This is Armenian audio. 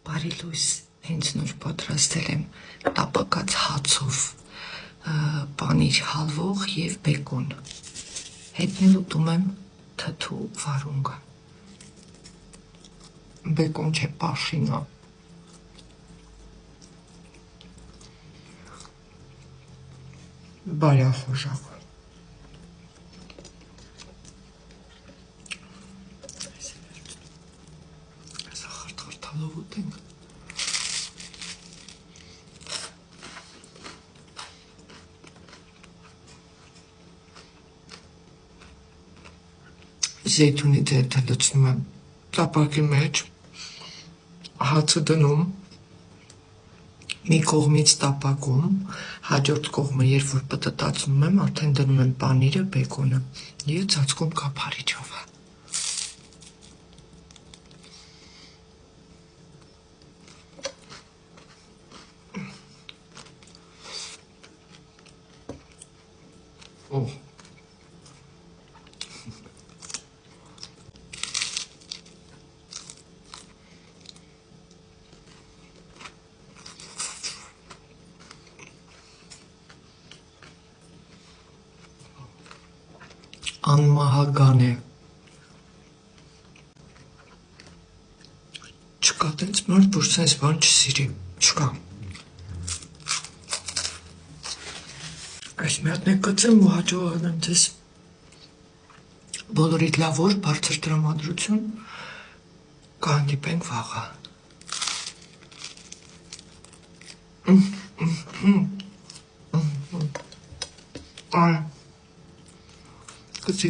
Բարի լույս, հենց նոր պատրաստել եմ տապակած հացով պանիր հալվող և բեկոն, հետնել ուտում եմ թթու վարունգը, բեկոն չէ պաշինա, բարյախոժակ, խրթխրթալով ուտենք, զեյթունի ձեթը լցնում եմ տապակի մեջ, հացը դնում, մի կողմից տապակում, հաջորդ կողմը երբ որ պտտացնում եմ, արդեն դնում եմ պանիրը, բեկոնը և ծածկում կափարիչով։ Անմահագան է, չկա տենց մարդ, որ սենց բան չսիրի, չկա, այս մի հատ մեկ կծեմ ու հաջողել եմ ձեզ, բոլորիդ լավ օր, բարձր տրամադրություն, կհանդիպենք վաղը։ Կծի։